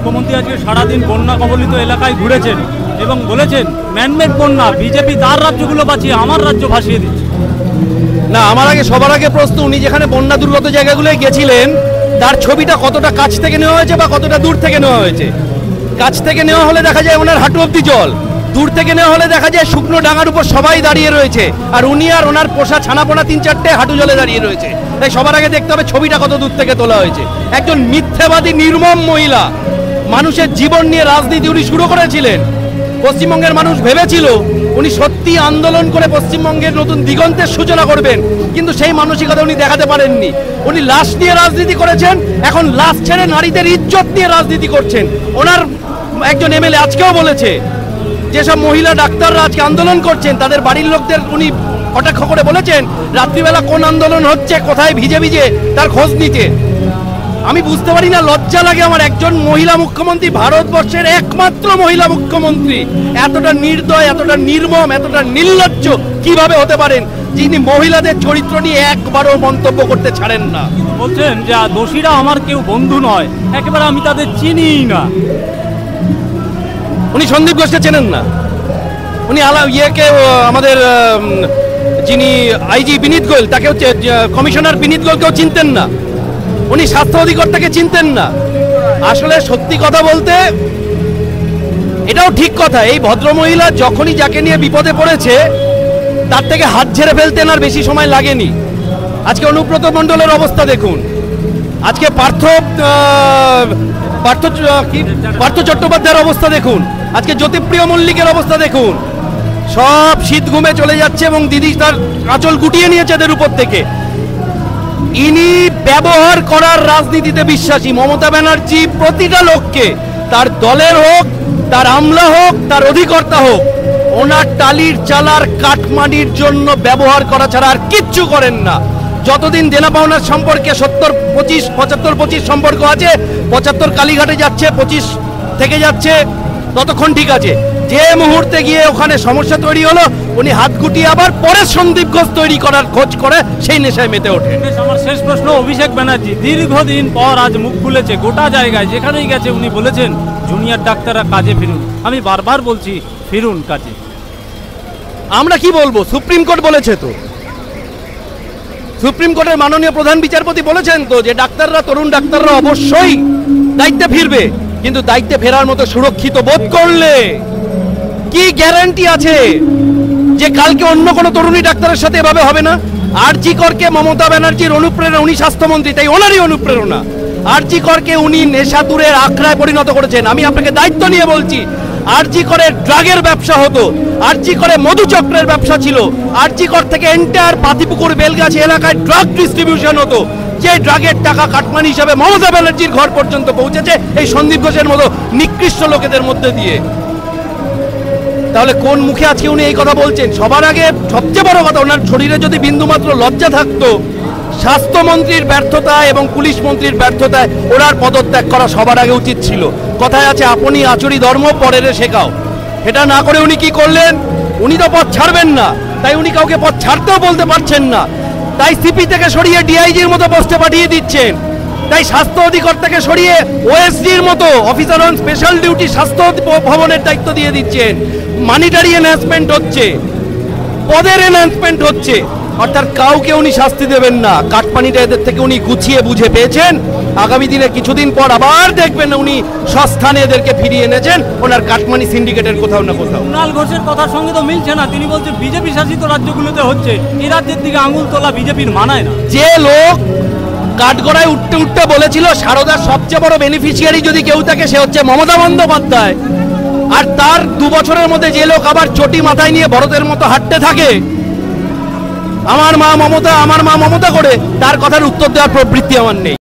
মুখ্যমন্ত্রী আজকে সারাদিন বন্যা কবলিত এলাকায় ঘুরেছেন এবং বলেছেন ম্যানমেড বন্যা, বিজেপি তার রাজ্যগুলো বাঁচিয়ে আমার রাজ্য ভাসিয়ে দিচ্ছে। না, আমার আগে সবার আগে প্রশ্ন, উনি যেখানে বন্যা দুর্গত জায়গাগুলোয় গেছিলেন তার ছবিটা কতটা কাছ থেকে নেওয়া হয়েছে বা কতটা দূর থেকে নেওয়া হয়েছে? কাছ থেকে নেওয়া হলে দেখা যায় ওনার হাঁটু অব্দি জল, দূর থেকে নেওয়া হলে দেখা যায় শুকনো ডাঙার উপর সবাই দাঁড়িয়ে রয়েছে, আর উনি আর ওনার পোষা ছানাপোনা 3-4টে হাঁটু জলে দাঁড়িয়ে রয়েছে। তাই সবার আগে দেখতে হবে ছবিটা কত দূর থেকে তোলা হয়েছে। একজন মিথ্যাবাদী নির্মম মহিলা, মানুষের জীবন নিয়ে রাজনীতি উনি শুরু করেছিলেন। পশ্চিমবঙ্গের মানুষ ভেবেছিল উনি সত্যি আন্দোলন করে পশ্চিমবঙ্গের নতুন দিগন্তের সূচনা করবেন, কিন্তু সেই মানসিকতা উনি দেখাতে পারেননি। উনি লাশ নিয়ে রাজনীতি করেছেন, এখন লাশ ছেড়ে নারীদের ইজ্জত নিয়ে রাজনীতি করছেন। ওনার একজন এমএলএ আজকেও বলেছে যেসব মহিলা ডাক্তাররা আজকে আন্দোলন করছেন তাদের বাড়ির লোকদের উনি কটাক্ষ করে বলেছেন রাত্রিবেলা কোন আন্দোলন হচ্ছে, কোথায় ভিজে ভিজে তার খোঁজ নিতে। আমি বুঝতে পারি না, লজ্জা লাগে আমার, একজন মহিলা মুখ্যমন্ত্রী, ভারতবর্ষের একমাত্র মহিলা মুখ্যমন্ত্রী এতটা নির্দয়, এতটা নির্মম, এতটা নির্লজ্জ কিভাবে হতে পারেন যিনি মহিলাদের চরিত্র নিয়ে একবারও মন্তব্য করতে ছাড়েন না। বলছেন যে দোষীরা আমার কেউ বন্ধু নয়, একেবারে আমি তাদের চিনিই না। উনি সন্দীপ ঘোষকে চেনেন না, উনি আমাদের যিনি আইজি বিনীত গোয়েল তাকেও, কমিশনার বিনীত গোয়েলকেও চিনতেন না, উনি স্বাস্থ্য অধিকর্তাকে চিনতেন না। আসলে সত্যি কথা বলতে এটাও ঠিক কথা, এই ভদ্রমহিলা যখনই যাকে নিয়ে বিপদে পড়েছে তার থেকে হাত ঝেড়ে ফেলতেন আর বেশি সময় লাগেনি। আজকে অনুব্রত মণ্ডলের অবস্থা দেখুন, আজকে পার্থ চট্টোপাধ্যায়ের অবস্থা দেখুন, আজকে জ্যোতিপ্রিয় মল্লিকের অবস্থা দেখুন। সব শীত ঘুমে চলে যাচ্ছে এবং দিদি তার আঁচল গুটিয়ে নিয়েছে এদের উপর থেকে। ইনি ব্যবহার করার রাজনীতিতে বিশ্বাসী। মমতা ব্যানার্জি প্রতিটা লোককে, তার দলের হোক, তার আমলা হোক, তার অধিকর্তা হোক, ওনার টালির চালার কাটমানির জন্য ব্যবহার করা ছাড়া আর কিচ্ছু করেন না। যতদিন দেনা পাওনার সম্পর্কে 75-25 সম্পর্ক আছে, 75 কালীঘাটে যাচ্ছে, 25 থেকে যাচ্ছে, ততক্ষণ ঠিক আছে। যে মুহূর্তে গিয়ে ওখানে সমস্যা তৈরি হলো উনি হাত গুটিয়ে আবার পরে সন্দীপ ঘোষ তৈরি করার খোঁজ করে সেই নেশায় মেতে ওঠে। আমার শেষ প্রশ্ন, অভিষেক ব্যানার্জি দীর্ঘদিন পর আজ মুখ খুলেছে, গোটা জায়গায় যেখানেই গেছে উনি বলেছেন জুনিয়র ডাক্তাররা কাজে ফিরুন। আমি বারবার বলছি ফিরুন কাজে। আমরা কি বলবো, সুপ্রিম কোর্ট বলেছে তো, সুপ্রিম কোর্টের মাননীয় প্রধান বিচারপতি বলেছেন তো যে ডাক্তাররা, তরুণ ডাক্তাররা অবশ্যই দায়িত্বে ফিরবে, কিন্তু দায়িত্বে ফেরার মতো সুরক্ষিত বোধ করলে কি গ্যারান্টি আছে যে কালকে অন্য কোনো তরুণী ডাক্তারের সাথে এভাবে হবে না? আরজি করকে মমতা ব্যানার্জির অনুপ্রেরণা, উনি স্বাস্থ্যমন্ত্রী তাই ওনারই অনুপ্রেরণা। আরজি করকে উনি নেশা দূরের আখড়ায় পরিণত করেছেন। আমি আপনাকে দায়িত্ব নিয়ে বলছি, আরজি করে ড্রাগের ব্যবসা হতো, আরজি করে মধুচক্রের ব্যবসা ছিল, আরজি কর থেকে এন্টায়ার পাতিপুকুর বেলগাছি এলাকায় ড্রাগ ডিস্ট্রিবিউশন হতো, যে ড্রাগের টাকা কাটমানি হিসাবে মমতা ব্যানার্জির ঘর পর্যন্ত পৌঁছেছে এই সন্দীপ ঘোষের মতো নিকৃষ্ট লোকেদের মধ্যে দিয়ে। তাহলে কোন মুখে আজকে উনি এই কথা বলছেন? সবার আগে সবচেয়ে বড় কথা, ওনার শরীরে যদি বিন্দুমাত্র লজ্জা থাকতো, স্বাস্থ্যমন্ত্রীর ব্যর্থতায় এবং পুলিশ মন্ত্রীর ব্যর্থতায় ওনার পদত্যাগ করা সবার আগে উচিত ছিল। কথায় আছে আপনি আচরি ধর্ম পরেরে শেখাও, এটা না করে উনি কি করলেন? উনি তো পদ ছাড়বেন না, তাই উনি কাউকে পদ ছাড়তেও বলতে পারছেন না, তাই সিপি থেকে সরিয়ে ডিআইজির মতো পোস্টে পাঠিয়ে দিচ্ছেন, তাই স্বাস্থ্য অধিকর্তাকে সরিয়ে ওএসডির মতো অফিসার অন স্পেশাল ডিউটি স্বাস্থ্য ভবনের দায়িত্ব দিয়ে দিচ্ছেন। মানিটারি এনহ্যান্সমেন্ট হচ্ছে, পদের এনহ্যান্সমেন্ট হচ্ছে, অর্থাৎ কাউকে উনি শাস্তি দেবেন না। কাটমানিটা এদের থেকে উনি গুছিয়ে বুঝে পেয়েছেন। আগামী দিনে কিছুদিন পর আবার দেখবেন উনি সস্থানে এদেরকে ফিরিয়ে এনেছেন ওনার কাটমানি সিন্ডিকেটের কোথাও না কোথাও। কুণাল ঘোষের কথার সঙ্গে তো মিলছে না, তিনি বলছেন বিজেপি শাসিত রাজ্যগুলোতে হচ্ছে, এই রাজ্যের দিকে আঙুল তোলা বিজেপির মানায় না। যে লোক কাঠগড়ায় উঠতে উঠতে বলেছিল সারদার সবচেয়ে বড় বেনিফিশিয়ারি যদি কেউ থাকে সে হচ্ছে মমতা বন্দ্যোপাধ্যায়, আর তার 2 বছরের মধ্যে যে লোক আবার চটি মাথায় নিয়ে ভরতের মতো হাঁটতে থাকে, আমার মা মমতা, আমার মা মমতা করে, তার কথার উত্তর দেওয়ার প্রবৃত্তি আমার নেই।